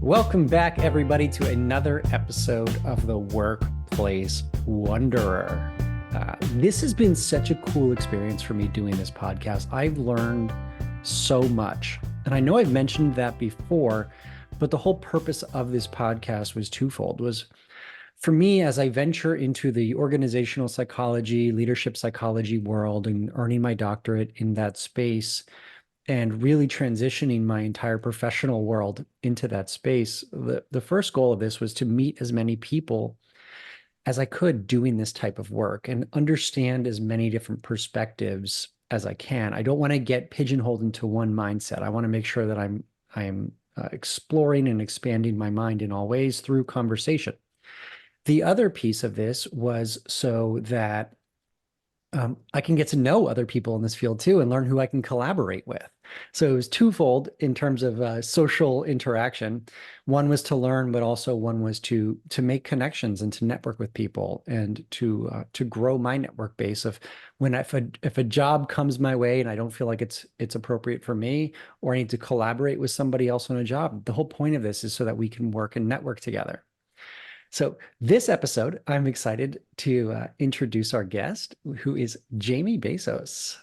Welcome back, everybody, to another episode of the Workplace Wanderer. This has been such a cool experience for me doing this podcast. I've learned so much. And I know I've mentioned that before, but the whole purpose of this podcast was twofold. Was for me, as I venture into the organizational psychology, leadership psychology world and earning my doctorate in that space, and really transitioning my entire professional world into that space, the first goal of this was to meet as many people as I could doing this type of work and understand as many different perspectives as I can. I don't want to get pigeonholed into one mindset. I want to make sure that I'm exploring and expanding my mind in all ways through conversation. The other piece of this was so that I can get to know other people in this field too and learn who I can collaborate with. So it was twofold in terms of social interaction. One was to learn, but also one was to make connections and to network with people and to grow my network base of when if a job comes my way and I don't feel like it's appropriate for me, or I need to collaborate with somebody else on a job. The whole point of this is so that we can work and network together. So this episode, I'm excited to introduce our guest, who is Leigh Bassos.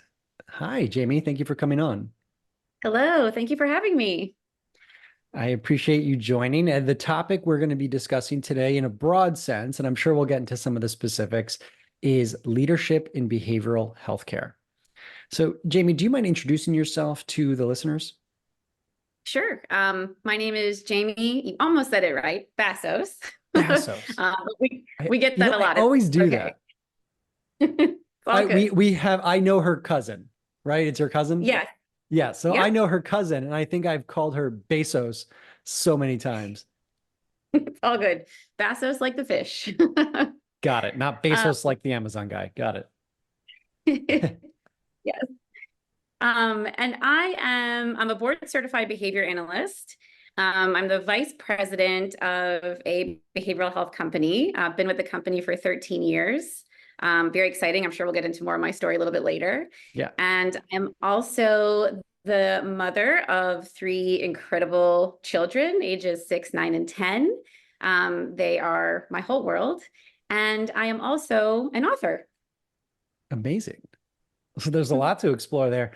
Hi, Leigh. Thank you for coming on. Hello, thank you for having me. I appreciate you joining. And the topic we're going to be discussing today in a broad sense, and I'm sure we'll get into some of the specifics, is leadership in behavioral healthcare. So, Leigh, do you mind introducing yourself to the listeners? Sure. My name is Jamie. You almost said it right, Bassos. Bassos. We get that a lot. I always do okay. that. It's all good. I know her cousin, right? It's her cousin? Yes. Yeah, so Yep. I know her cousin, and I think I've called her Bassos so many times. It's all good. Bassos like the fish. Got it. Not Bezos like the Amazon guy. Got it. Yes. And I'm a board certified behavior analyst. I'm the vice president of a behavioral health company. I've been with the company for 13 years. Very exciting. I'm sure we'll get into more of my story a little bit later. Yeah. And I'm also the mother of 3 incredible children, ages 6, 9, and 10. They are my whole world. And I am also an author. Amazing. So there's a lot to explore there.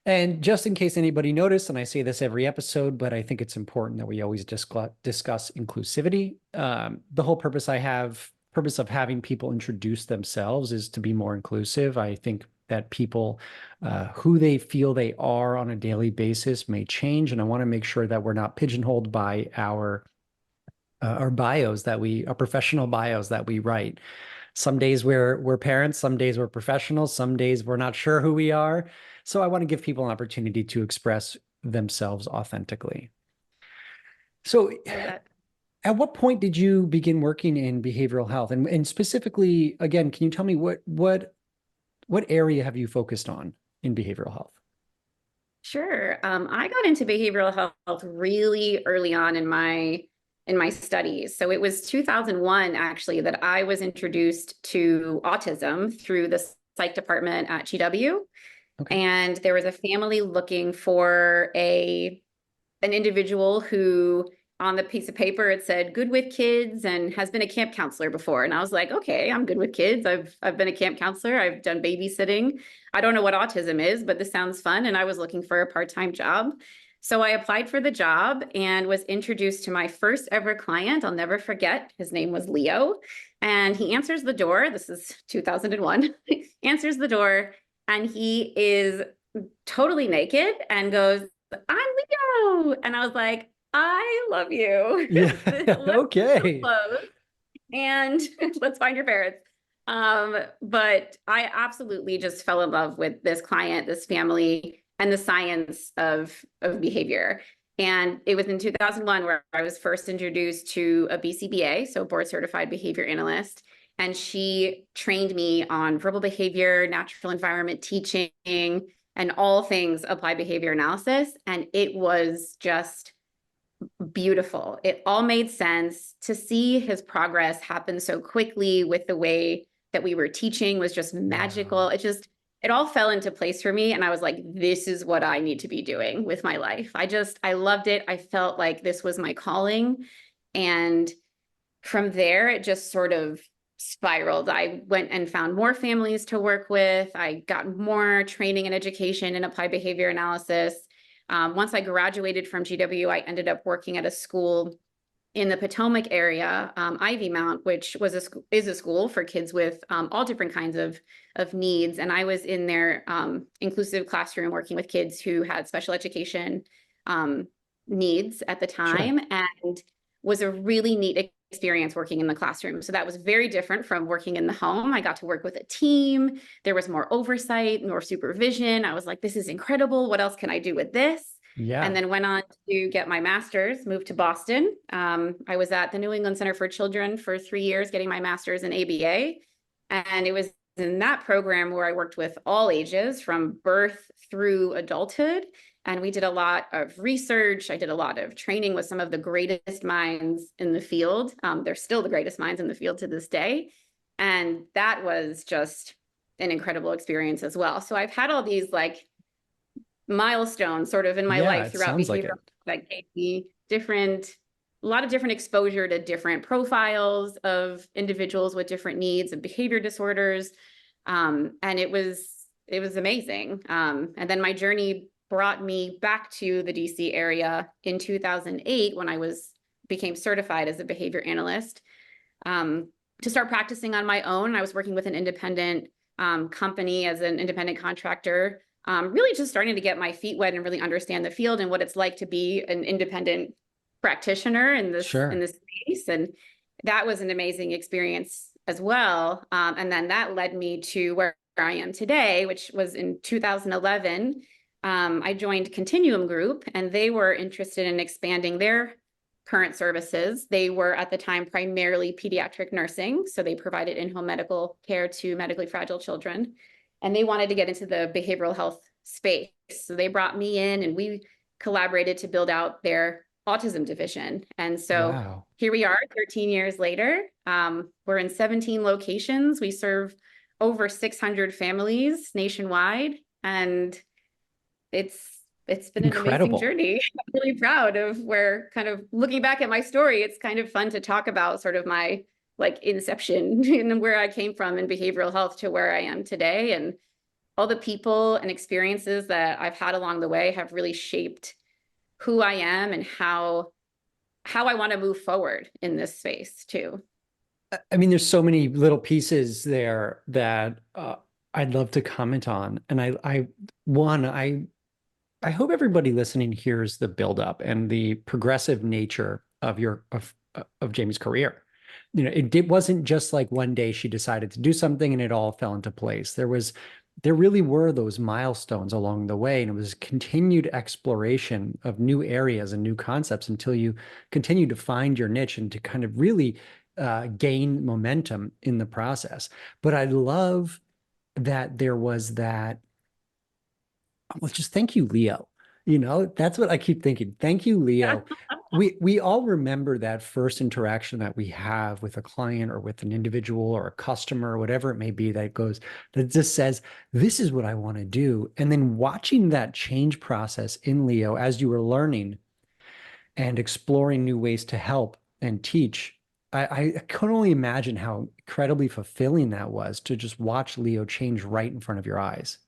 And just in case anybody noticed, and I say this every episode, but I think it's important that we always discuss inclusivity. The whole purpose of having people introduce themselves is to be more inclusive. I think that people, who they feel they are on a daily basis may change. And I want to make sure that we're not pigeonholed by our bios our professional bios that we write. Some days we're parents, some days we're professionals, some days we're not sure who we are. So I want to give people an opportunity to express themselves authentically. So at what point did you begin working in behavioral health? And specifically, again, can you tell me what area have you focused on in behavioral health? Sure. I got into behavioral health really early on in my studies. So it was 2001 actually that I was introduced to autism through the psych department at GW. Okay. And there was a family looking for an individual who, on the piece of paper, it said good with kids and has been a camp counselor before. And I was like, okay, I'm good with kids. I've been a camp counselor. I've done babysitting. I don't know what autism is, but this sounds fun. And I was looking for a part-time job. So I applied for the job and was introduced to my first ever client. I'll never forget. His name was Leo. And he answers the door. This is 2001. Answers the door. And he is totally naked and goes, I'm Leo. And I was like, I love you. Yeah. Okay. And let's find your parents. But I absolutely just fell in love with this client, this family, and the science of behavior. And it was in 2001 where I was first introduced to a BCBA, so board certified behavior analyst. And she trained me on verbal behavior, natural environment teaching, and all things applied behavior analysis. And it was just beautiful. It all made sense. To see his progress happen so quickly with the way that we were teaching was just magical. it all fell into place for me. And I was like, this is what I need to be doing with my life. I loved it. I felt like this was my calling. And from there, it just sort of spiraled. I went and found more families to work with. I got more training and education in applied behavior analysis. Once I graduated from GW, I ended up working at a school in the Potomac area, Ivy Mount, which was is a school for kids with all different kinds of needs. And I was in their inclusive classroom working with kids who had special education needs at the time, Sure. and was a really neat experience working in the classroom. So that was very different from working in the home. I got to work with a team. There was more oversight, more supervision. I was like, this is incredible. What else can I do with this? And Yeah. then went on to get my master's, moved to Boston. I was at the New England Center for Children for 3 years, getting my master's in ABA. And it was in that program where I worked with all ages from birth through adulthood. And we did a lot of research. I did a lot of training with some of the greatest minds in the field. They're still the greatest minds in the field to this day. And that was just an incredible experience as well. So I've had all these like milestones sort of in my Yeah, life it throughout sounds like behavioral it. that gave me a lot of different exposure to different profiles of individuals with different needs and behavior disorders. And it was amazing. And then my journey brought me back to the DC area in 2008 when became certified as a behavior analyst, to start practicing on my own. I was working with an independent company as an independent contractor, really just starting to get my feet wet and really understand the field and what it's like to be an independent practitioner in Sure. this space. And that was an amazing experience as well. And then that led me to where I am today, which was in 2011. I joined Continuum Group, and they were interested in expanding their current services. They were at the time primarily pediatric nursing, so they provided in-home medical care to medically fragile children, and they wanted to get into the behavioral health space. So they brought me in, and we collaborated to build out their autism division. And so Wow. here we are 13 years later. We're in 17 locations. We serve over 600 families nationwide, and it's been an amazing Incredible. journey. I'm really proud of where, kind of looking back at my story, it's kind of fun to talk about sort of my like inception and where I came from in behavioral health to where I am today. And all the people and experiences that I've had along the way have really shaped who I am and how I want to move forward in this space too. I mean, there's so many little pieces there that I'd love to comment on. And I hope everybody listening hears the buildup and the progressive nature of of Jamie's career. You know, it wasn't just like one day she decided to do something and it all fell into place. There really were those milestones along the way, and it was continued exploration of new areas and new concepts until you continue to find your niche and to kind of really gain momentum in the process. But I love that there was that. Well, just thank you, Leo. You know, that's what I keep thinking. Thank you, Leo. We all remember that first interaction that we have with a client or with an individual or a customer or whatever it may be that just says, this is what I want to do. And then watching that change process in Leo as you were learning and exploring new ways to help and teach. I can only imagine how incredibly fulfilling that was to just watch Leo change right in front of your eyes.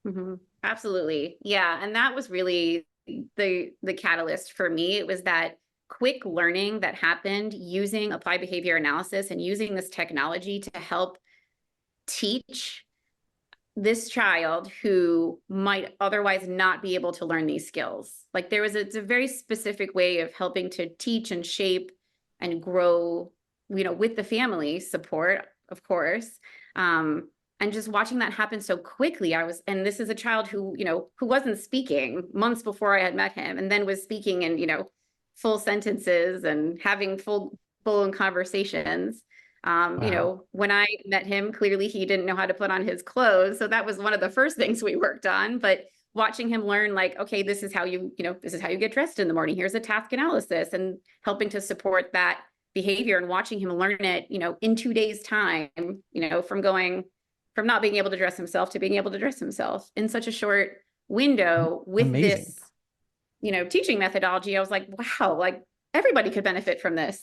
Mhm. Absolutely. Yeah. And that was really the catalyst for me. It was that quick learning that happened using applied behavior analysis and using this technology to help teach this child who might otherwise not be able to learn these skills. Like it's a very specific way of helping to teach and shape and grow, with the family support, of course. And just watching that happen so quickly, and this is a child who wasn't speaking months before I had met him, and then was speaking in, full sentences and having full blown conversations. Wow. When I met him, clearly he didn't know how to put on his clothes. So that was one of the first things we worked on. But watching him learn, like, okay, this is how this is how you get dressed in the morning. Here's a task analysis, and helping to support that behavior and watching him learn it, in 2 days time, from going, from not being able to dress himself to being able to dress himself in such a short window with Amazing. this, teaching methodology. I was like, wow, like everybody could benefit from this.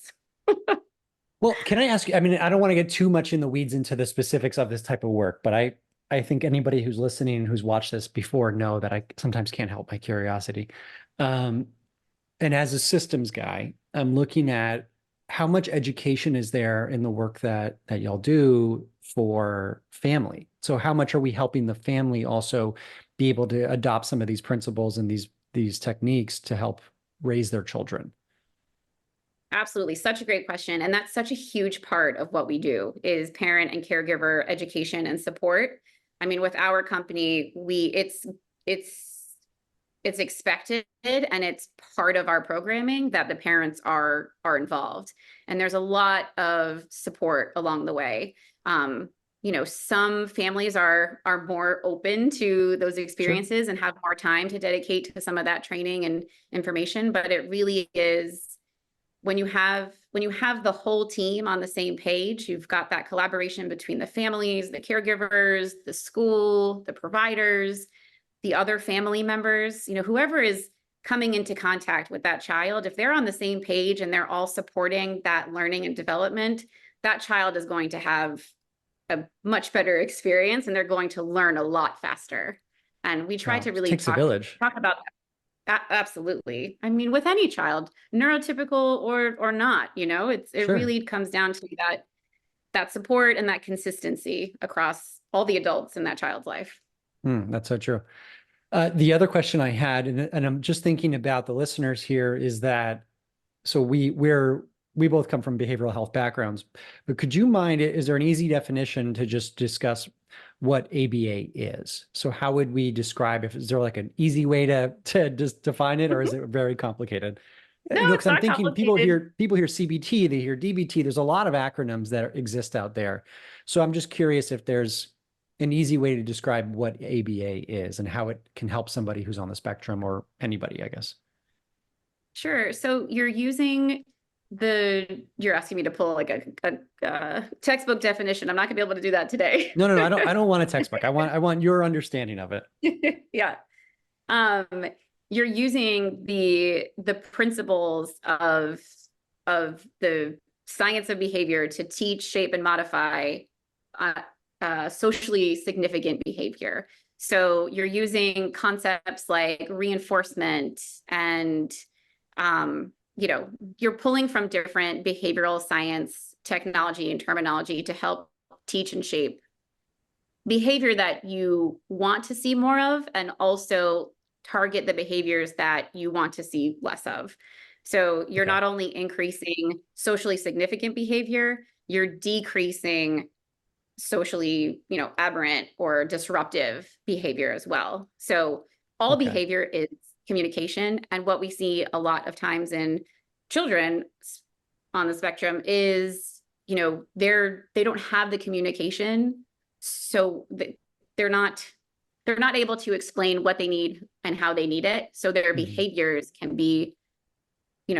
Well, can I ask you, I mean, I don't want to get too much in the weeds into the specifics of this type of work, but I think anybody who's listening, who's watched this before know that I sometimes can't help my curiosity. Um, and as a systems guy, I'm looking at how much education is there in the work that y'all do for family. So how much are we helping the family also be able to adopt some of these principles and these techniques to help raise their children? Absolutely. Such a great question. And that's such a huge part of what we do is parent and caregiver education and support. I mean, with our company, it's expected and it's part of our programming that the parents are involved. And there's a lot of support along the way. Some families are more open to those experiences and have more time to dedicate to some of that training and information, but it really is when you have the whole team on the same page, you've got that collaboration between the families, the caregivers, the school, the providers, the other family members, whoever is coming into contact with that child, if they're on the same page and they're all supporting that learning and development, that child is going to have a much better experience and they're going to learn a lot faster. And we try to really Takes a village. talk about that. Absolutely. I mean, with any child, neurotypical or not, it Sure. really comes down to that support and that consistency across all the adults in that child's life. That's so true. The other question I had, and I'm just thinking about the listeners here, is that so we both come from behavioral health backgrounds, but could you mind, is there an easy definition to just discuss what ABA is? So how would we describe, is there like an easy way to just define it, or is it very complicated? No, Because it's I'm not thinking complicated. people hear CBT, they hear DBT. There's a lot of acronyms that exist out there. So I'm just curious if there's an easy way to describe what ABA is and how it can help somebody who's on the spectrum or anybody, I guess. Sure. So you're asking me to pull like a textbook definition. I'm not gonna be able to do that today. No, I don't want a textbook. I want your understanding of it. Yeah. Um, you're using the principles of the science of behavior to teach, shape, and modify socially significant behavior. So you're using concepts like reinforcement and you're pulling from different behavioral science technology and terminology to help teach and shape behavior that you want to see more of and also target the behaviors that you want to see less of. So you're not only increasing socially significant behavior, you're decreasing socially, aberrant or disruptive behavior as well. So all behavior is communication. And what we see a lot of times in children on the spectrum is, they don't have the communication. So they're not able to explain what they need and how they need it. So their behaviors can be,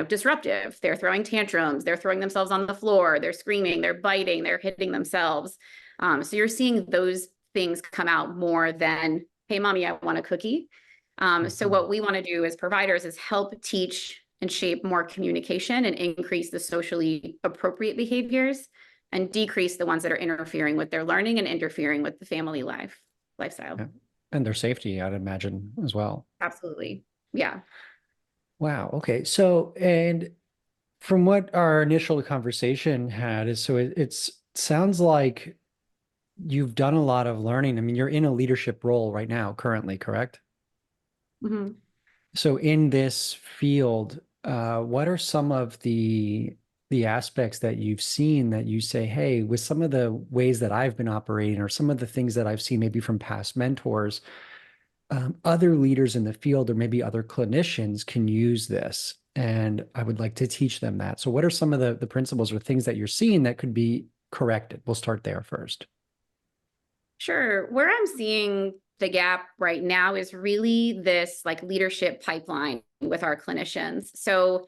disruptive. They're throwing tantrums, they're throwing themselves on the floor, they're screaming, they're biting, they're hitting themselves. So you're seeing those things come out more than, hey, mommy, I want a cookie. So what we want to do as providers is help teach and shape more communication and increase the socially appropriate behaviors and decrease the ones that are interfering with their learning and interfering with the family lifestyle. Yeah. And their safety, I'd imagine, as well. Absolutely. Yeah. Wow. Okay. So, and from what our initial conversation had is, so it sounds like you've done a lot of learning. I mean, you're in a leadership role right now, currently, correct? Mm-hmm. So in this field, what are some of the aspects that you've seen that you say, hey, with some of the ways that I've been operating or some of the things that I've seen maybe from past mentors, other leaders in the field or maybe other clinicians can use this, and I would like to teach them that. So what are some of the principles or things that you're seeing that could be corrected? We'll start there first. Sure. Where I'm seeing the gap right now is really this like leadership pipeline with our clinicians. So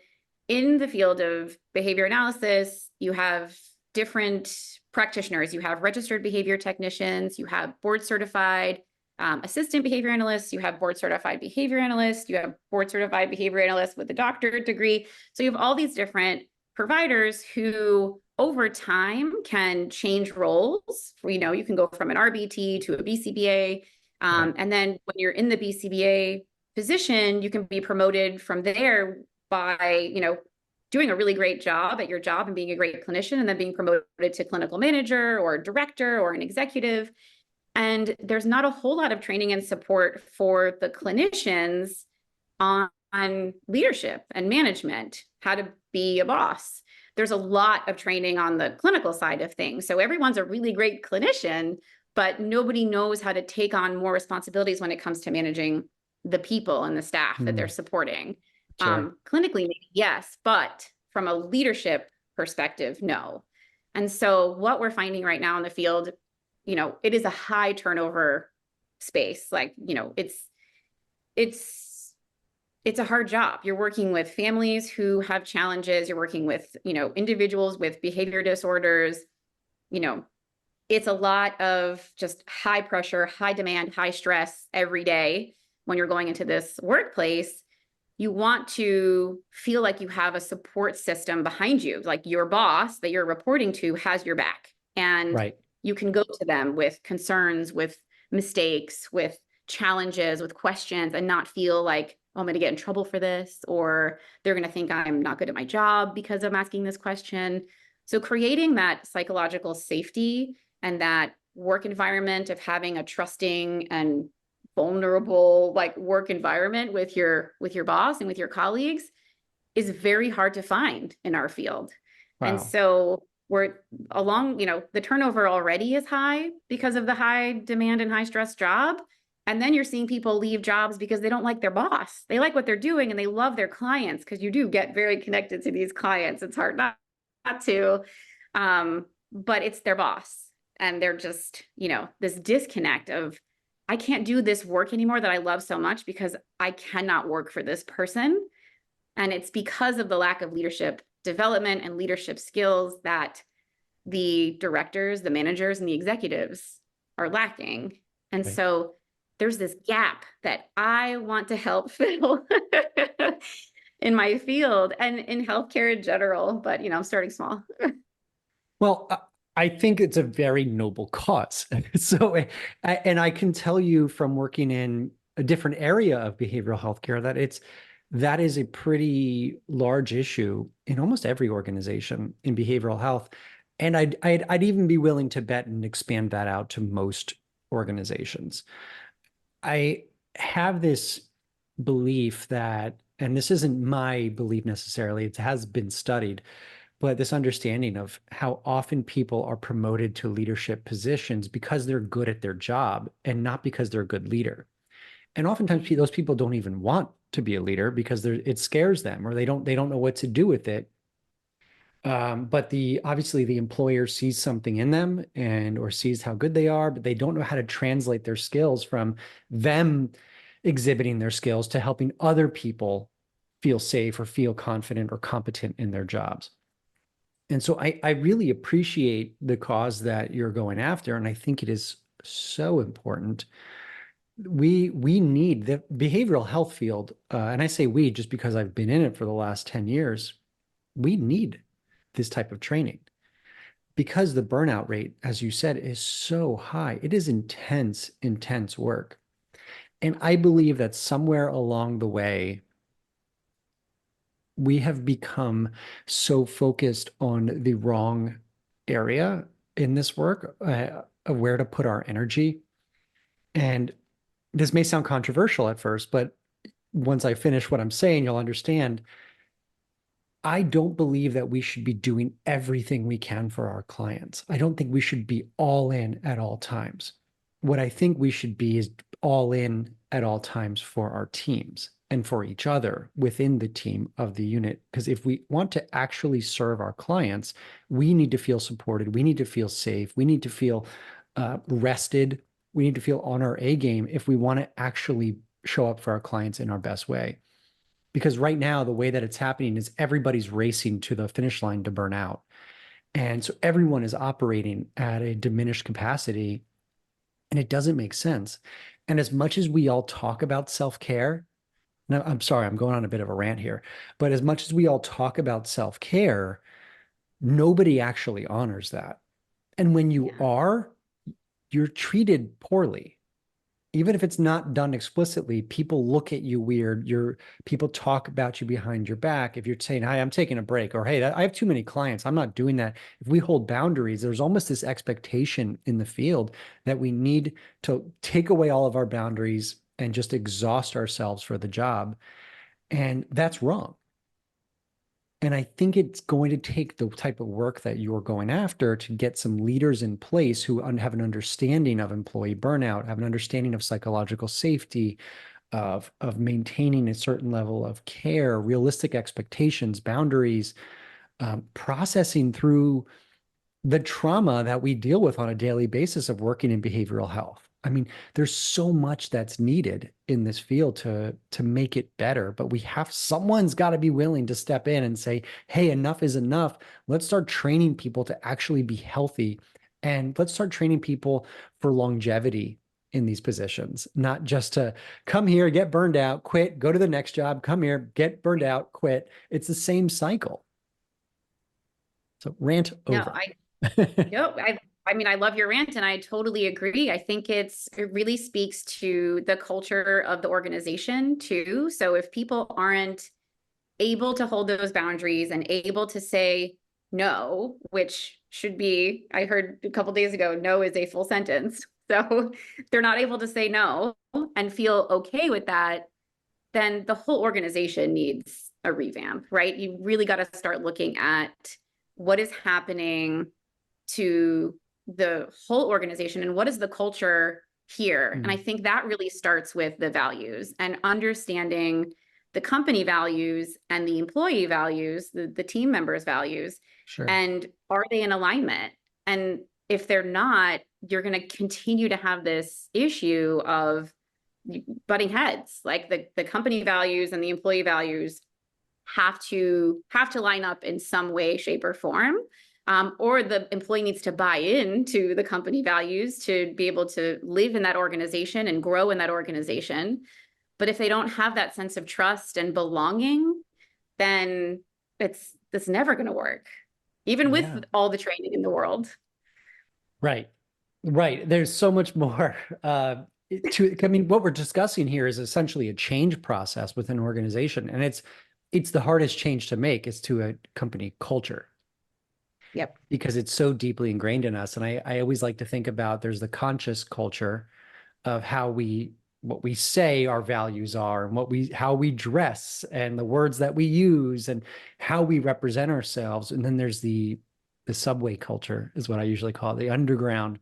in the field of behavior analysis, you have different practitioners. You have registered behavior technicians, you have board certified assistant behavior analysts, you have board certified behavior analysts, you have board certified behavior analysts with a doctorate degree. So you have all these different providers who over time can change roles. You can go from an RBT to a BCBA. Right. And then when you're in the BCBA position, you can be promoted from there by, doing a really great job at your job and being a great clinician, and then being promoted to clinical manager or director or an executive. And there's not a whole lot of training and support for the clinicians on leadership and management, how to be a boss. There's a lot of training on the clinical side of things. So everyone's a really great clinician, but nobody knows how to take on more responsibilities when it comes to managing the people and the staff that they're supporting. Sure. Clinically, maybe yes, but from a leadership perspective, no. And so what we're finding right now in the field, it is a high turnover space. Like, it's a hard job. You're working with families who have challenges. You're working with, individuals with behavior disorders. It's a lot of just high pressure, high demand, high stress every day. When you're going into this workplace, you want to feel like you have a support system behind you, like your boss that you're reporting to has your back, and Right. you can go to them with concerns, with mistakes, with challenges, with questions, and not feel like, oh, I'm going to get in trouble for this, or they're going to think I'm not good at my job because I'm asking this question. So creating that psychological safety and that work environment of having a trusting and vulnerable work environment with your boss and with your colleagues is very hard to find in our field. Wow. And so we're along, the turnover already is high because of the high demand and high stress job. And then you're seeing people leave jobs because they don't like their boss. They like what they're doing and they love their clients, because you do get very connected to these clients. It's hard not to, but it's their boss. And they're just, this disconnect of, I can't do this work anymore that I love so much because I cannot work for this person. And it's because of the lack of leadership development and leadership skills that the directors, the managers, and the executives are lacking. And Right. so there's this gap that I want to help fill in my field and in healthcare in general. But, I'm starting small. Well, I think it's a very noble cause. So, and I can tell you from working in a different area of behavioral healthcare that is a pretty large issue in almost every organization in behavioral health. And I'd even be willing to bet and expand that out to most organizations. I have this belief that, and this isn't my belief necessarily, it has been studied, but this understanding of how often people are promoted to leadership positions because they're good at their job and not because they're a good leader. And oftentimes those people don't even want to be a leader because it scares them, or they don't know what to do with it. But obviously the employer sees something in them or sees how good they are, but they don't know how to translate their skills from them exhibiting their skills to helping other people feel safe or feel confident or competent in their jobs. And so I really appreciate the cause that you're going after, and I think it is so important. We need the behavioral health field, and I say we just because I've been in it for the last 10 years. We need this type of training because the burnout rate, as you said, is so high. It is intense, intense work. And I believe that somewhere along the way, we have become so focused on the wrong area in this work, of where to put our energy. And this may sound controversial at first, but once I finish what I'm saying, you'll understand. I don't believe that we should be doing everything we can for our clients. I don't think we should be all in at all times. What I think we should be is all in at all times for our teams and for each other within the team of the unit. Because if we want to actually serve our clients, we need to feel supported. We need to feel safe. We need to feel rested. We need to feel on our A game if we want to actually show up for our clients in our best way. Because right now, the way that it's happening is everybody's racing to the finish line to burn out. And so everyone is operating at a diminished capacity, and it doesn't make sense. And as much as we all talk about self-care, no, I'm sorry, I'm going on a bit of a rant here, but as much as we all talk about self-care, nobody actually honors that. And when you Yeah. are, you're treated poorly. Even if it's not done explicitly, people look at you weird. People talk about you behind your back. If you're saying, "Hi, I'm taking a break," or "Hey, I have too many clients. I'm not doing that." If we hold boundaries, there's almost this expectation in the field that we need to take away all of our boundaries and just exhaust ourselves for the job. And that's wrong. And I think it's going to take the type of work that you're going after to get some leaders in place who have an understanding of employee burnout, have an understanding of psychological safety, of maintaining a certain level of care, realistic expectations, boundaries, processing through the trauma that we deal with on a daily basis of working in behavioral health. I mean, there's so much that's needed in this field to make it better, but someone's got to be willing to step in and say, "Hey, enough is enough. Let's start training people to actually be healthy, and let's start training people for longevity in these positions, not just to come here, get burned out, quit, go to the next job, come here, get burned out, quit." It's the same cycle. So rant No, over. no, I mean, I love your rant and I totally agree. I think it really speaks to the culture of the organization too. So if people aren't able to hold those boundaries and able to say no, which should be, I heard a couple days ago, no is a full sentence. So they're not able to say no and feel okay with that, then the whole organization needs a revamp, right? You really got to start looking at what is happening to the whole organization and what is the culture here. And I think that really starts with the values and understanding the company values and the employee values, the team members' values, Sure. and are they in alignment? And if they're not, you're going to continue to have this issue of butting heads. Like the company values and the employee values have to line up in some way, shape, or form. Or the employee needs to buy into the company values to be able to live in that organization and grow in that organization. But if they don't have that sense of trust and belonging, then it's never going to work, even Yeah. with all the training in the world. Right. Right. There's so much more I mean, what we're discussing here is essentially a change process within an organization. And it's the hardest change to make is to a company culture Yep. because it's so deeply ingrained in us. And I always like to think about there's the conscious culture of what we say our values are and how we dress and the words that we use and how we represent ourselves. And then there's the subway culture is what I usually call it, the underground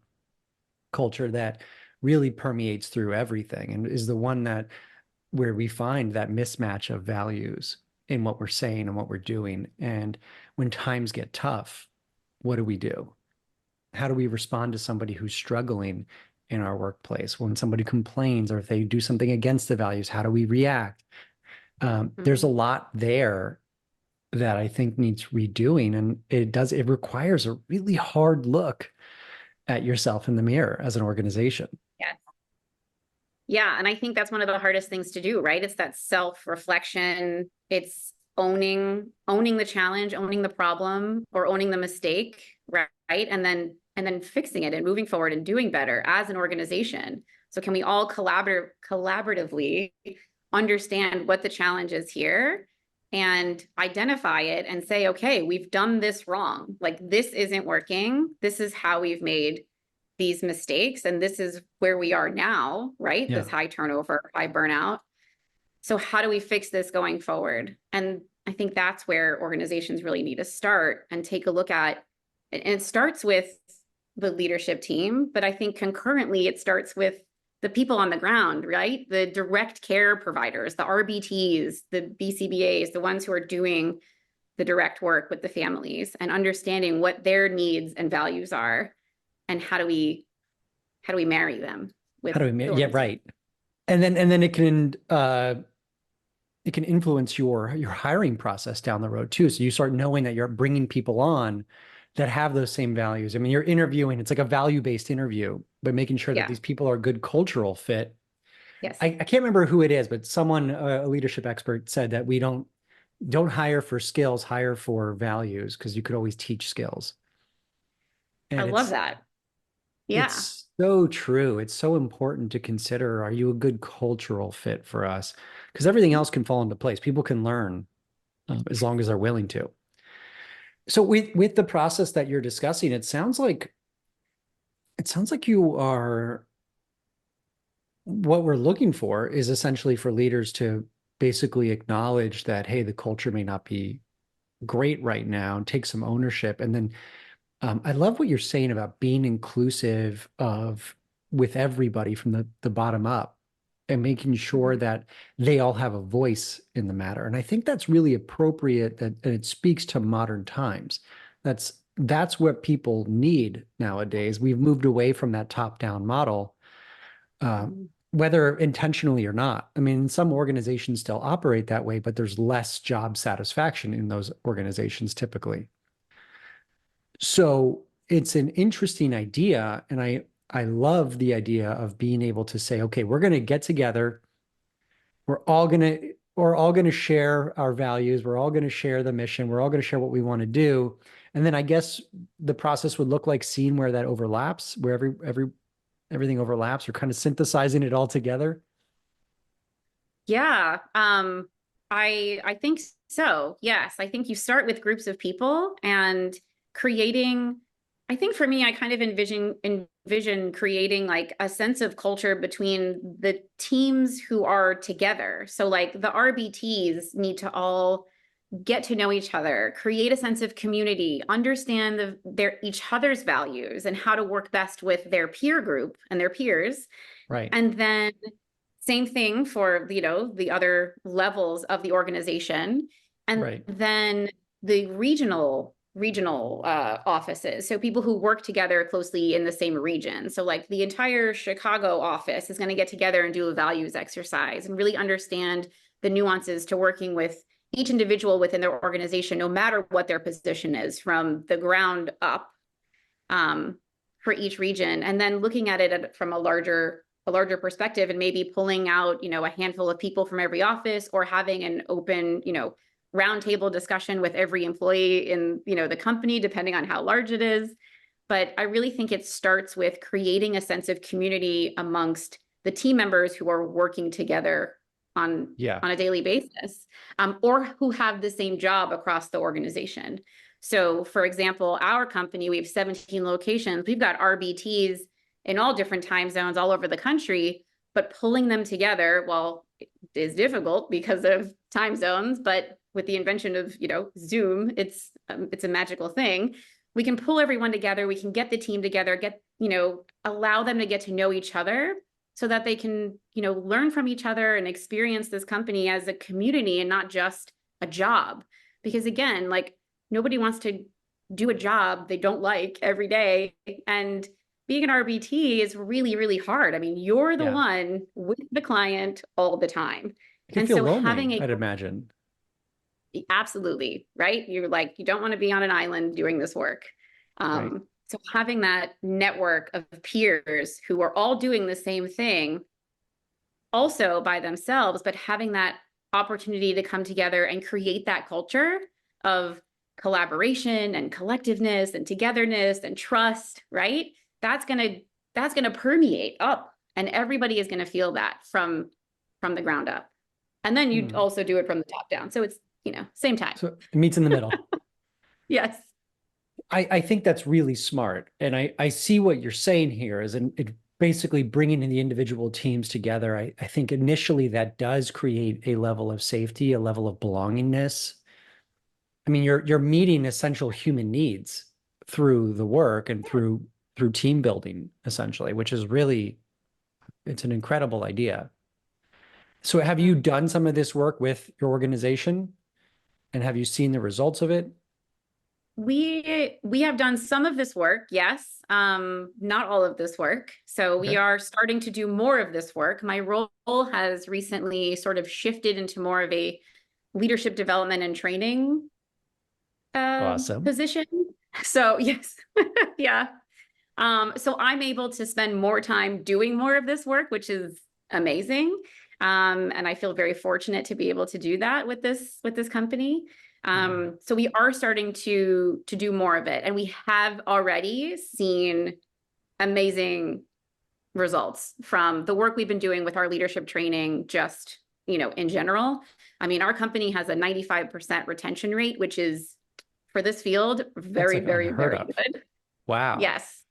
culture that really permeates through everything and is the one that where we find that mismatch of values in what we're saying and what we're doing. And when times get tough, what do we do? How do we respond to somebody who's struggling in our workplace? When somebody complains or if they do something against the values, how do we react? There's a Mhm. lot there that I think needs redoing. And it requires a really hard look at yourself in the mirror as an organization. Yeah. Yeah, and I think that's one of the hardest things to do, right? It's that self-reflection. It's owning the challenge, owning the problem, or owning the mistake, right? And then fixing it and moving forward and doing better as an organization. So can we all collaboratively understand what the challenge is here and identify it and say, okay, we've done this wrong. Like this isn't working. This is how we've made these mistakes and this is where we are now, right? Yeah. This high turnover, high burnout. So how do we fix this going forward? And I think that's where organizations really need to start and take a look at, and it starts with the leadership team, but I think concurrently it starts with the people on the ground, right? The direct care providers, the RBTs, the BCBAs, the ones who are doing the direct work with the families and understanding what their needs and values are and how do we marry them How with do the yeah, organization? right. And then it can influence your hiring process down the road too. So you start knowing that you're bringing people on that have those same values. I mean, you're interviewing, it's like a value-based interview, but making sure that Yeah. these people are a good cultural fit. Yes. I can't remember who it is, but someone, a leadership expert, said that we don't hire for skills, hire for values, because you could always teach skills. I And love that. Yeah. it's so true. It's so important to consider, are you a good cultural fit for us? Because everything else can fall into place. People can learn as long as they're willing to. So with the process that you're discussing, it sounds like you are, what we're looking for is essentially for leaders to basically acknowledge that, hey, the culture may not be great right now, and take some ownership. And then I love what you're saying about being inclusive of with everybody from the bottom up, and making sure Mhm. that they all have a voice in the matter. And I think that's really appropriate, that and it speaks to modern times. That's what people need nowadays. We've moved away from that top-down model, uh, Mhm. whether intentionally or not. I mean, some organizations still operate that way, but there's less job satisfaction in those organizations typically. So it's an interesting idea. And I love the idea of being able to say, okay, we're going to get together. We're all going to share our values. We're all going to share the mission. We're all going to share what we want to do. And then I guess the process would look like seeing where that overlaps, where everything overlaps, or kind of synthesizing it all together. Yeah. I think so. Yes. I think you start with groups of people and creating, I think for me, I kind of envision creating like a sense of culture between the teams who are together. So like the RBTs need to all get to know each other, create a sense of community, understand their each other's values and how to work best with their peer group and their peers. Right. And then same thing for, the other levels of the organization. And Right. then the regional offices. So people who work together closely in the same region. So like the entire Chicago office is going to get together and do a values exercise and really understand the nuances to working with each individual within their organization, no matter what their position is, from the ground up, for each region. And then looking at it from a larger perspective, and maybe pulling out, a handful of people from every office, or having an open, roundtable discussion with every employee in, the company, depending on how large it is. But I really think it starts with creating a sense of community amongst the team members who are working together on Yeah. a daily basis, or who have the same job across the organization. So, for example, our company, we have 17 locations. We've got RBTs in all different time zones all over the country, but pulling them together, well, it is difficult because of time zones, but with the invention of, Zoom, it's a magical thing. We can pull everyone together. We can get the team together, allow them to get to know each other, so that they can, learn from each other and experience this company as a community and not just a job. Because again, like, nobody wants to do a job they don't like every day. And being an RBT is really, really hard. I mean, you're the Yeah. one with the client all the time. It can And feel so lonely, having I'd imagine. absolutely, right? You're like, you don't want to be on an island doing this work. Right. So having that network of peers who are all doing the same thing, also by themselves, but having that opportunity to come together and create that culture of collaboration and collectiveness and togetherness and trust, right? That's gonna permeate up, and everybody is gonna feel that from the ground up. And then you Hmm. also do it from the top down. So it's, same time. So it meets in the middle. Yes. I think that's really smart. And I see what you're saying here is it basically bringing in the individual teams together. I think initially that does create a level of safety, a level of belongingness. I mean, you're meeting essential human needs through the work and through team building, essentially, which is really, it's an incredible idea. So have you done some of this work with your organization, and have you seen the results of it? We have done some of this work, yes, not all of this work. So we Okay. are starting to do more of this work. My role has recently sort of shifted into more of a leadership development and training Awesome. position. So yes, yeah. So I'm able to spend more time doing more of this work, which is amazing. And I feel very fortunate to be able to do that with this company. So we are starting to do more of it, and we have already seen amazing results from the work we've been doing with our leadership training, just, in general. I mean, our company has a 95% retention rate, which is for this field, That's very, like very, unheard very of. good. Wow. Yes.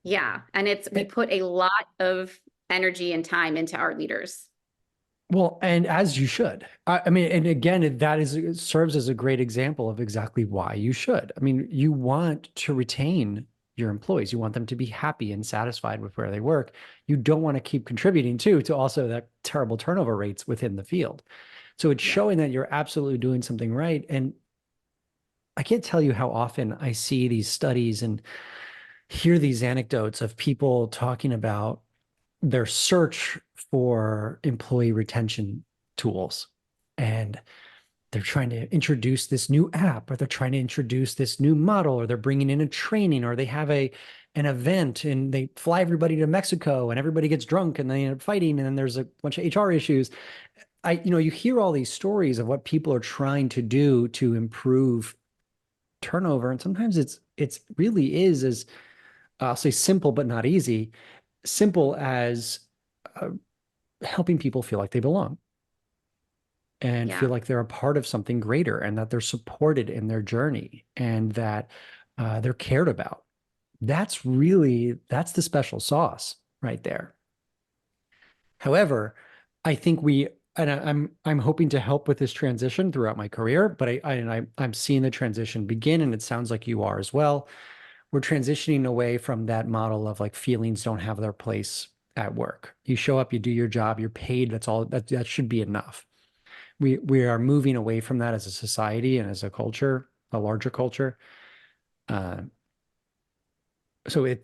Yeah. And we put a lot of energy and time into our leaders. Well, and as you should. I mean, and again, that is it serves as a great example of exactly why you should. I mean, you want to retain your employees. You want them to be happy and satisfied with where they work. You don't want to keep contributing to also that terrible turnover rates within the field. So it's Yeah. showing that you're absolutely doing something right. And I can't tell you how often I see these studies and hear these anecdotes of people talking about their search for employee retention tools. And they're trying to introduce this new app, or they're trying to introduce this new model, or they're bringing in a training, or they have an event and they fly everybody to Mexico and everybody gets drunk and they end up fighting and then there's a bunch of HR issues. You hear all these stories of what people are trying to do to improve turnover, and sometimes it's really is as I'll say simple but not easy. Simple as uh, helping people feel like they belong and feel Yeah. like they're a part of something greater and that they're supported in their journey and that they're cared about. That's the special sauce right there. However, I think I'm hoping to help with this transition throughout my career, but I'm seeing the transition begin, and it sounds like you are as well. We're transitioning away from that model of like feelings don't have their place at work. You show up, you do your job, you're paid. That's all that should be enough. We are moving away from that as a society and as a culture, a larger culture. Uh,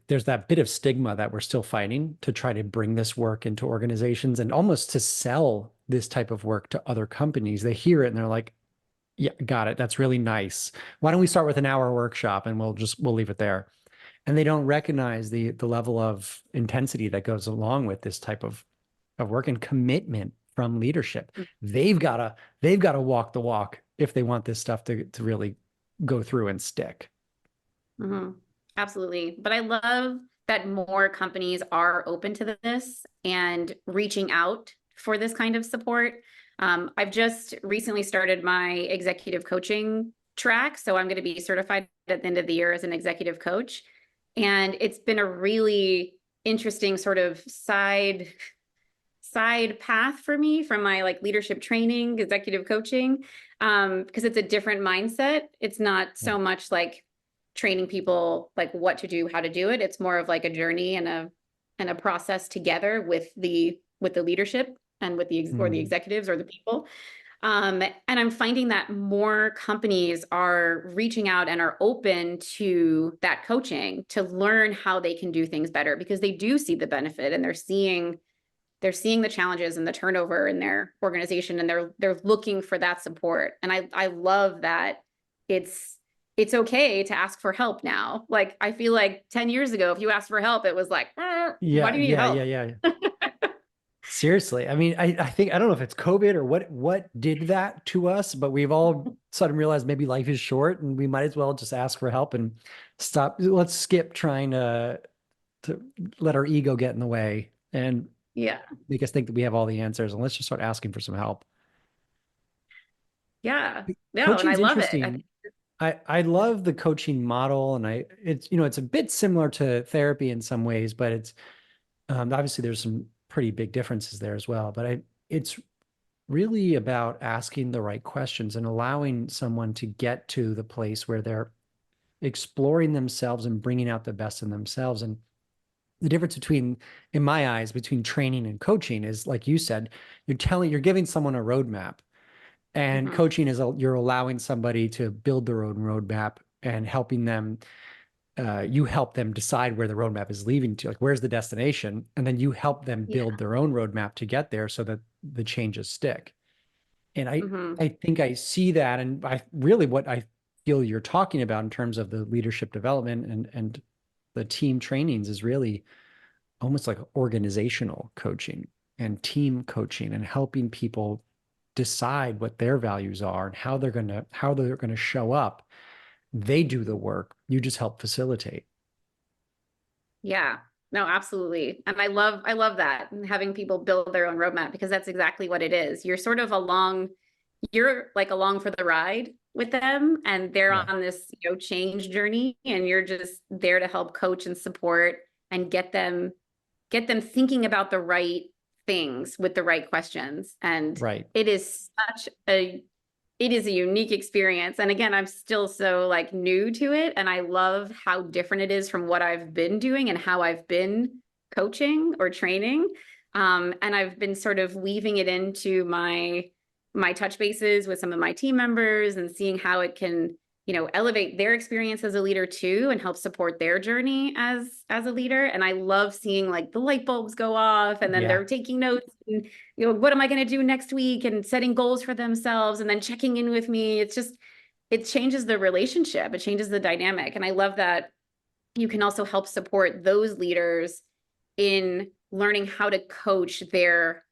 there's that bit of stigma that we're still fighting to try to bring this work into organizations and almost to sell this type of work to other companies. They hear it and they're like, "Yeah, got it. That's really nice. Why don't we start with an hour workshop and we'll leave it there." And they don't recognize the level of intensity that goes along with this type of work and commitment from leadership. They've got to walk the walk if they want this stuff to really go through and stick. Mm-hmm. Absolutely. But I love that more companies are open to this and reaching out for this kind of support. I've just recently started my executive coaching track. So I'm going to be certified at the end of the year as an executive coach. And it's been a really interesting sort of side path for me from my like leadership training, executive coaching, because it's a different mindset. It's not Yeah. so much like training people like what to do, how to do it. It's more of like a journey and a process together with the leadership and with the Mm. executives or the people. And I'm finding that more companies are reaching out and are open to that coaching to learn how they can do things better because they do see the benefit and they're seeing the challenges and the turnover in their organization and they're looking for that support. And I love that it's okay to ask for help now. Like I feel like 10 years ago, if you asked for help, it was like, why Yeah, do you need yeah, yeah, help? yeah. Seriously. I mean, I think I don't know if it's COVID or what did that to us, but we've all suddenly realized maybe life is short and we might as well just ask for help and stop. Let's skip trying to let our ego get in the way and Yeah. make us think that we have all the answers, and let's just start asking for some help. Yeah. No, and I Coaching's love it. I interesting. think, I love the coaching model, and it's a bit similar to therapy in some ways, but it's obviously there's some pretty big differences there as well. But it's really about asking the right questions and allowing someone to get to the place where they're exploring themselves and bringing out the best in themselves. And the difference between, in my eyes, between training and coaching is, like you said, you're giving someone a roadmap, and mhm, coaching is you're allowing somebody to build their own roadmap and helping them. You help them decide where the roadmap is leading to, like where's the destination, and then you help them yeah. build their own roadmap to get there so that the changes stick. And Mhm, I think I see that, and I really what I feel you're talking about in terms of the leadership development and the team trainings is really almost like organizational coaching and team coaching and helping people decide what their values are and how they're going to show up. They do the work. You just help facilitate. Yeah, no, absolutely. And I love that, having people build their own roadmap, because that's exactly what it is. You're sort of along, you're like along for the ride with them, and they're Yeah. on this, change journey, and you're just there to help coach and support and get them thinking about the right things with the right questions. And Right. it is such a it is a unique experience. And again, I'm still so like new to it. And I love how different it is from what I've been doing and how I've been coaching or training. And I've been sort of weaving it into my touch bases with some of my team members and seeing how it can, elevate their experience as a leader too, and help support their journey as a leader. And I love seeing like the light bulbs go off, and then Yeah. they're taking notes and, what am I going to do next week, and setting goals for themselves and then checking in with me. It changes the relationship. It changes the dynamic. And I love that you can also help support those leaders in learning how to coach their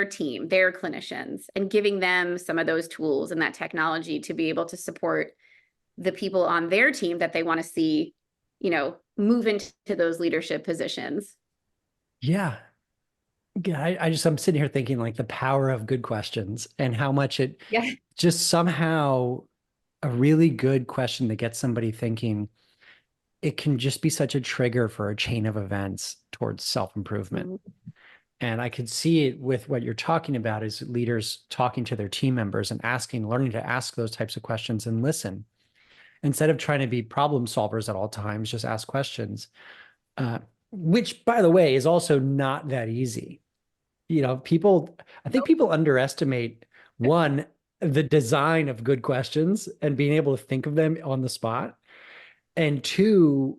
team, their clinicians, and giving them some of those tools and that technology to be able to support the people on their team that they want to see, move into those leadership positions. Yeah. Yeah. I'm sitting here thinking like the power of good questions and how much it Yeah. just somehow a really good question that gets somebody thinking, it can just be such a trigger for a chain of events towards self-improvement. Mhm. And I could see it with what you're talking about is leaders talking to their team members and learning to ask those types of questions and listen. Instead of trying to be problem solvers at all times, just ask questions, uh, which, by the way, is also not that easy. I think people underestimate one, the design of good questions and being able to think of them on the spot, and two,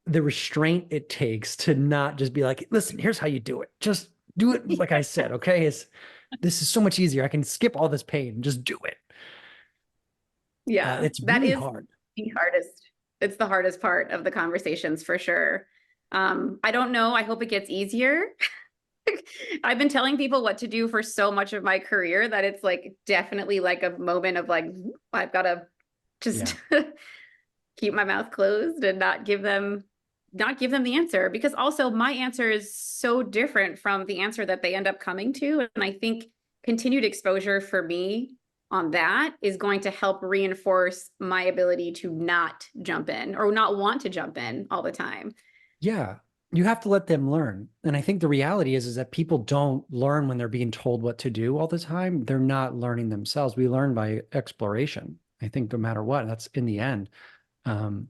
the restraint it takes to not just be like, listen, here's how you do it. Just do it like I said, okay? This is so much easier. I can skip all this pain and just do it. Yeah, It's that really is hard. the hardest. It's the hardest part of the conversations for sure. I don't know. I hope it gets easier. I've been telling people what to do for so much of my career that it's like definitely like a moment of like, I've got to Yeah. just keep my mouth closed and not give them the answer, because also my answer is so different from the answer that they end up coming to. And I think continued exposure for me on that is going to help reinforce my ability to not jump in or not want to jump in all the time. Yeah. You have to let them learn. And I think the reality is that people don't learn when they're being told what to do all the time. They're not learning themselves. We learn by exploration. I think no matter what, that's in the end. Um,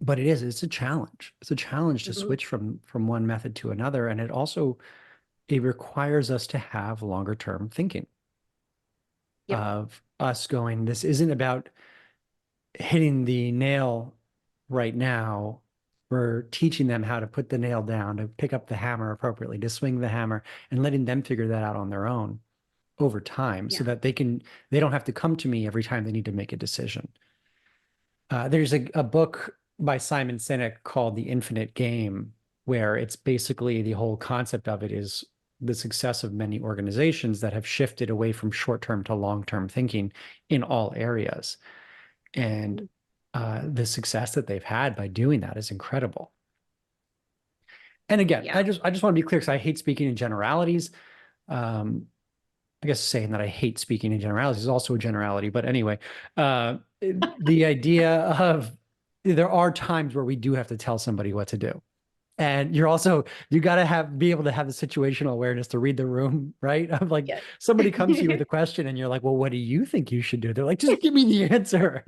but it's a challenge. It's a challenge to Mhm. switch from one method to another. And it requires us to have longer term thinking Yep. of us going, this isn't about hitting the nail right now. We're teaching them how to put the nail down, to pick up the hammer appropriately, to swing the hammer, and letting them figure that out on their own over time so Yeah. that they don't have to come to me every time they need to make a decision. There's a book by Simon Sinek called The Infinite Game, where it's basically the whole concept of it is the success of many organizations that have shifted away from short-term to long-term thinking in all areas. And the success that they've had by doing that is incredible. And again, Yeah. I just want to be clear because I hate speaking in generalities. Um, I guess saying that I hate speaking in generalities is also a generality. But anyway, the idea of there are times where we do have to tell somebody what to do. And you got to be able to have the situational awareness to read the room, right? Of like Yes. somebody comes to you with a question and you're like, well, what do you think you should do? They're like, just give me the answer.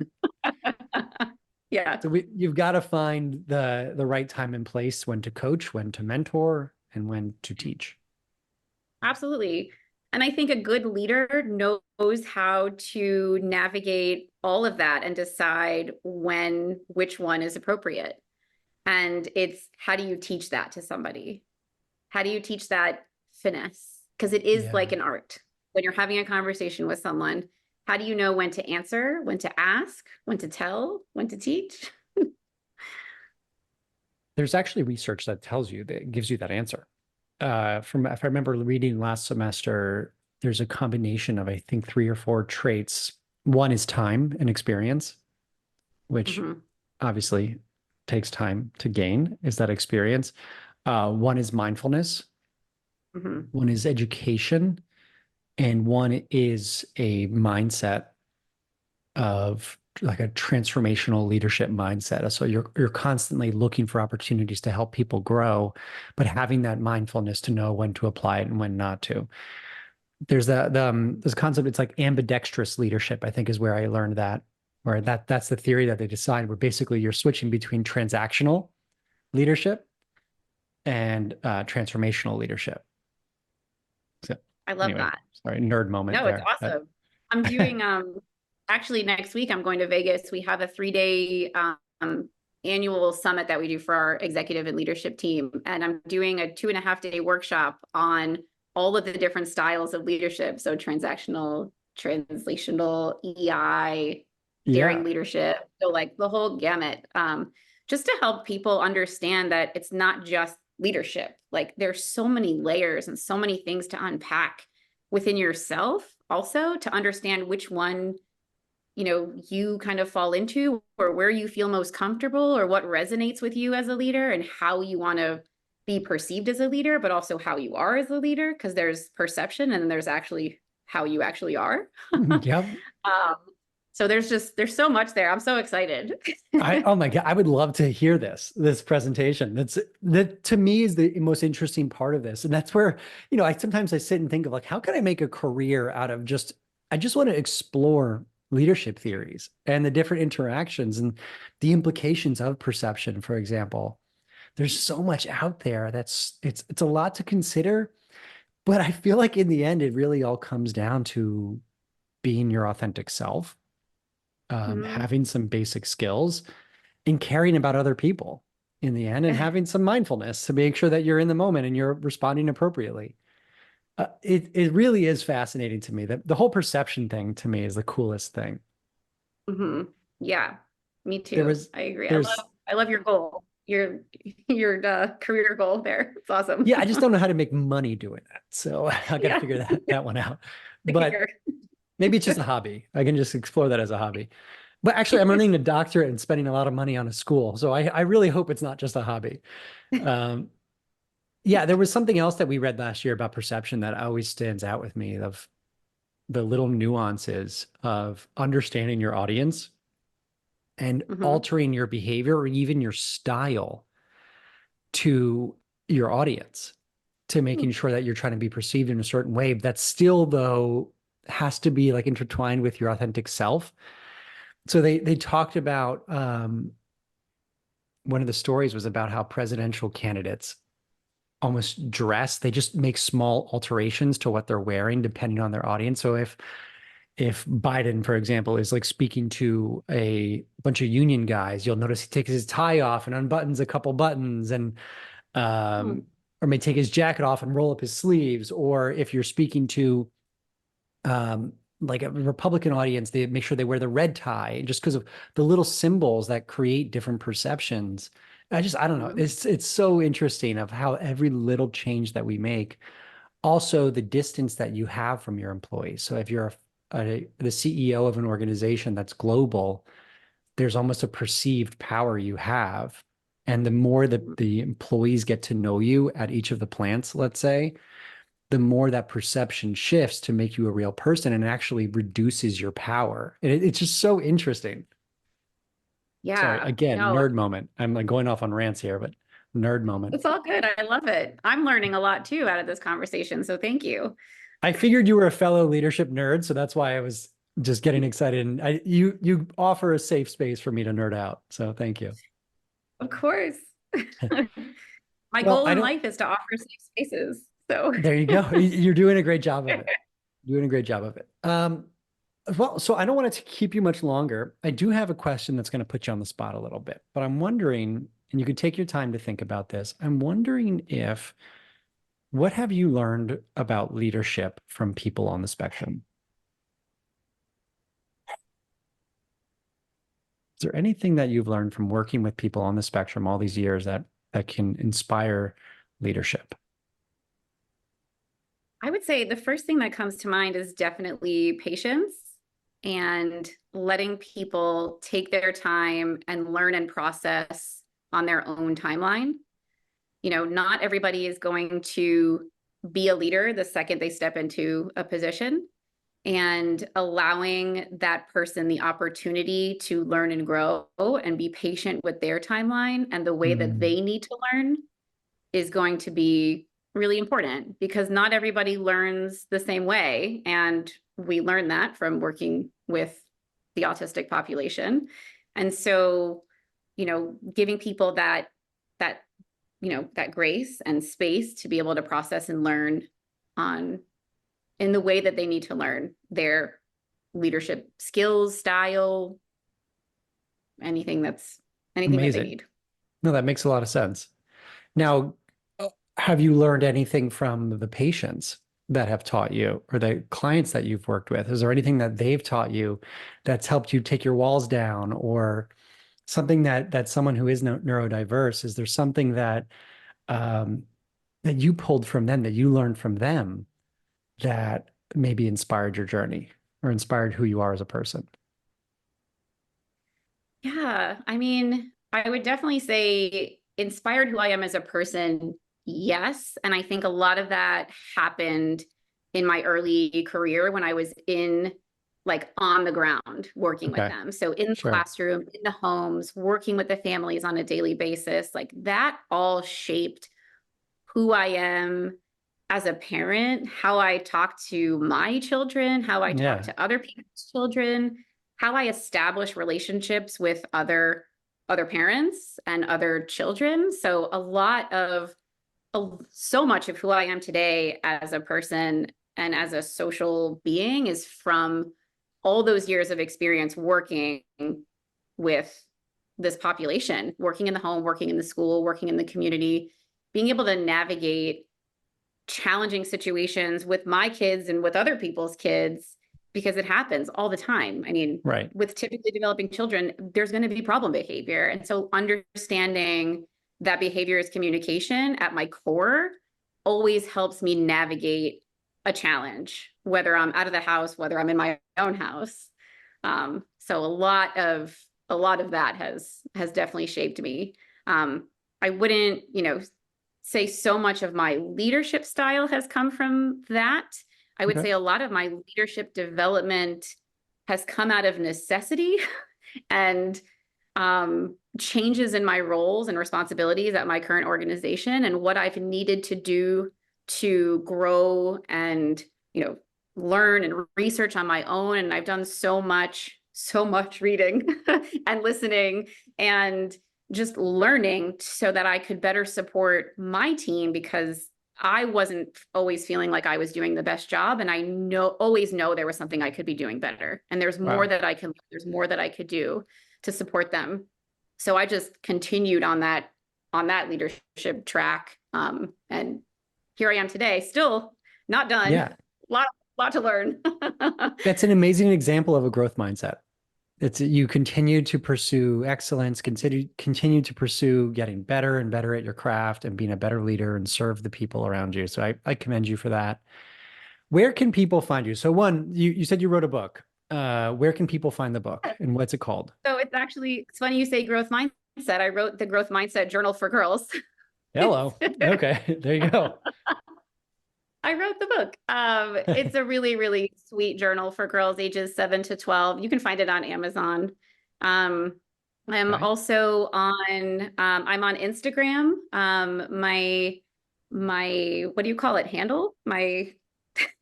Yeah. So you've got to find the right time and place when to coach, when to mentor, and when to teach. Absolutely. And I think a good leader knows how to navigate all of that and decide which one is appropriate. And it's how do you teach that to somebody? How do you teach that finesse? Because it is Yeah. like an art. When you're having a conversation with someone, how do you know when to answer, when to ask, when to tell, when to teach? There's actually research that tells you that gives you that answer. From if I remember reading last semester, there's a combination of I think 3 or 4 traits. One is time and experience, which Mhm, obviously takes time to gain, is that experience. One is mindfulness, mhm, one is education, and one is a mindset of like a transformational leadership mindset. So you're constantly looking for opportunities to help people grow, but having that mindfulness to know when to apply it and when not to. There's this concept, it's like ambidextrous leadership, I think is where I learned that, where that's the theory that they decide, where basically you're switching between transactional leadership and transformational leadership. So I love anyway, that. sorry, nerd moment No, it's there. awesome. I'm doing actually next week I'm going to Vegas. We have a 3-day annual summit that we do for our executive and leadership team. And I'm doing a 2.5-day workshop on all of the different styles of leadership. So transactional, translational, EI, daring Yeah. leadership. So like the whole gamut. Just to help people understand that it's not just leadership. Like there's so many layers and so many things to unpack within yourself also to understand which one you kind of fall into, or where you feel most comfortable, or what resonates with you as a leader, and how you want to be perceived as a leader, but also how you are as a leader, because there's perception and then there's actually how you actually are. Yep. um, so there's so much there. I'm so excited. Oh my God, I would love to hear this presentation. That to me is the most interesting part of this. And that's where, I sometimes I sit and think of like, how can I make a career out of I just want to explore leadership theories and the different interactions and the implications of perception, for example. There's so much out there it's a lot to consider, but I feel like in the end, it really all comes down to being your authentic self, Mhm. having some basic skills and caring about other people in the end and having some mindfulness to make sure that you're in the moment and you're responding appropriately. It really is fascinating to me that the whole perception thing to me is the coolest thing. Mhm. Yeah, me There too. was I agree. there's I love your goal. Your career goal there. It's awesome. Yeah, I just don't know how to make money doing that. So I got to Yeah, figure that one out. the But kicker. maybe it's just a hobby. I can just explore that as a hobby. But actually, I'm earning a doctorate and spending a lot of money on a school. So I really hope it's not just a hobby. Um, Yeah, there was something else that we read last year about perception that always stands out with me of the little nuances of understanding your audience and Mhm. altering your behavior or even your style to your audience, to making sure that you're trying to be perceived in a certain way that still though has to be like intertwined with your authentic self. So they talked about one of the stories was about how presidential candidates almost dress. They just make small alterations to what they're wearing depending on their audience. So if Biden, for example, is like speaking to a bunch of union guys, you'll notice he takes his tie off and unbuttons a couple buttons and Hmm. or may take his jacket off and roll up his sleeves. Or if you're speaking to um, like a Republican audience, they make sure they wear the red tie just because of the little symbols that create different perceptions. I don't know. Mhm. It's so interesting of how every little change that we make, also the distance that you have from your employees. So if you're the CEO of an organization that's global, there's almost a perceived power you have. And the more that the employees get to know you at each of the plants, let's say, the more that perception shifts to make you a real person and actually reduces your power. And it's just so interesting. Sorry, Yeah, again, no, nerd moment. I'm like going off on rants here, but nerd moment. it's all good. I love it. I'm learning a lot too out of this conversation. So thank you. I figured you were a fellow leadership nerd, so that's why I was just getting excited. And you offer a safe space for me to nerd out. So thank you. Of course. My Well, goal I in don't, life is to offer safe spaces. So there you go. You're doing a great job of it. Doing a great job of it. Well, so I don't want to keep you much longer. I do have a question that's going to put you on the spot a little bit, but I'm wondering, and you could take your time to think about this. I'm wondering if what have you learned about leadership from people on the spectrum? Is there anything that you've learned from working with people on the spectrum all these years that can inspire leadership? I would say the first thing that comes to mind is definitely patience and letting people take their time and learn and process on their own timeline. You know, not everybody is going to be a leader the second they step into a position, and allowing that person the opportunity to learn and grow and be patient with their timeline and the way that Mm, they need to learn is going to be really important, because not everybody learns the same way. And we learn that from working with the autistic population. And so, you know, giving people that, that grace and space to be able to process and learn on in the way that they need to learn their leadership skills, style, anything that's anything that they amazing. need. No, that makes a lot of sense. Now, have you learned anything from the patients that have taught you or the clients that you've worked with? Is there anything that they've taught you that's helped you take your walls down, or something that someone who is neurodiverse, is there something um, that you pulled from them, that you learned from them, that maybe inspired your journey or inspired who you are as a person? Yeah, I mean, I would definitely say inspired who I am as a person, yes. And I think a lot of that happened in my early career when I was in like on the ground working with Okay, them. So in the sure. classroom, in the homes, working with the families on a daily basis, like that all shaped who I am as a parent, how I talk to my children, how I talk Yeah, to other people's children, how I establish relationships with other parents and other children. So so much of who I am today as a person and as a social being is from all those years of experience working with this population, working in the home, working in the school, working in the community, being able to navigate challenging situations with my kids and with other people's kids, because it happens all the time. I mean, right. with typically developing children, there's going to be problem behavior. And so understanding that behavior is communication at my core always helps me navigate a challenge, whether I'm out of the house, whether I'm in my own house. So a lot of that has definitely shaped me. I wouldn't, say so much of my leadership style has come from that. I would Okay. say a lot of my leadership development has come out of necessity and changes in my roles and responsibilities at my current organization and what I've needed to do to grow and, learn and research on my own. And I've done so much reading and listening and just learning so that I could better support my team, because I wasn't always feeling like I was doing the best job. And I always know there was something I could be doing better. And there's more Wow. there's more that I could do to support them. So I just continued on that leadership track. And here I am today, still not done. Yeah. Lot to learn. That's an amazing example of a growth mindset. It's you continue to pursue excellence, continue to pursue getting better and better at your craft and being a better leader and serve the people around you. So I commend you for that. Where can people find you? So one, you said you wrote a book. Where can people find the book and what's it called? So it's funny you say growth mindset. I wrote the growth mindset journal for girls. Hello. Okay, there you go. I wrote the book. It's a really, really sweet journal for girls ages 7 to 12. You can find it on Amazon. Um, Okay. I'm on Instagram. My what do you call it? Handle? My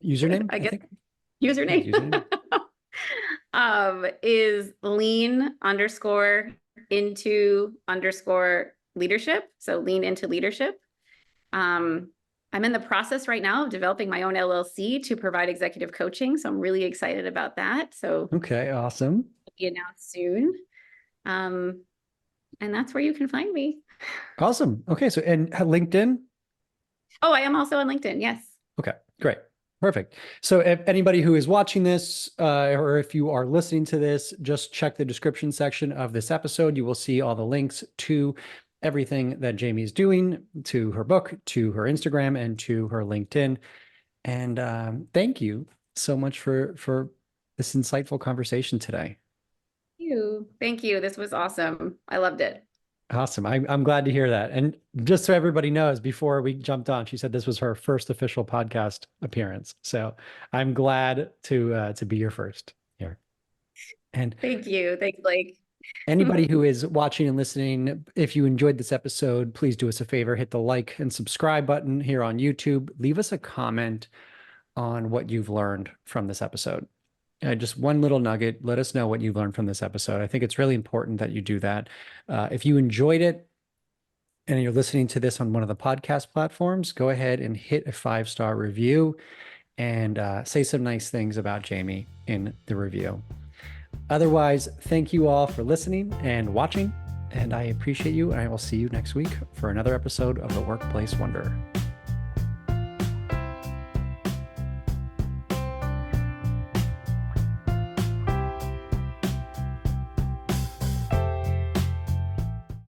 Username, I I guess think. Yeah, username username. is lean underscore into underscore leadership. So lean into leadership. Um, I'm in the process right now of developing my own LLC to provide executive coaching. So I'm really excited about that. So Okay, awesome. it'll be announced soon. Um, and that's where you can find me. Awesome. Okay, so and LinkedIn? Oh, I am also on LinkedIn. Yes. Okay, great. Perfect. So if anybody who is watching this, or if you are listening to this, just check the description section of this episode. You will see all the links to everything that Jamie is doing, to her book, to her Instagram, and to her LinkedIn. And thank you so much for this insightful conversation today. Thank you. This was awesome. I loved it. Awesome. I'm glad to hear that. And just so everybody knows, before we jumped on, she said this was her first official podcast appearance. So I'm glad to be your first here. And Thank you. Thanks, Blake. anybody who is watching and listening, if you enjoyed this episode, please do us a favor, hit the like and subscribe button here on YouTube. Leave us a comment on what you've learned from this episode. Just one little nugget. Let us know what you learned from this episode. I think it's really important that you do that. If you enjoyed it and you're listening to this on one of the podcast platforms, go ahead and hit a 5-star review and say some nice things about Jamie in the review. Otherwise, thank you all for listening and watching, and I appreciate you. And I will see you next week for another episode of The Workplace Wonder.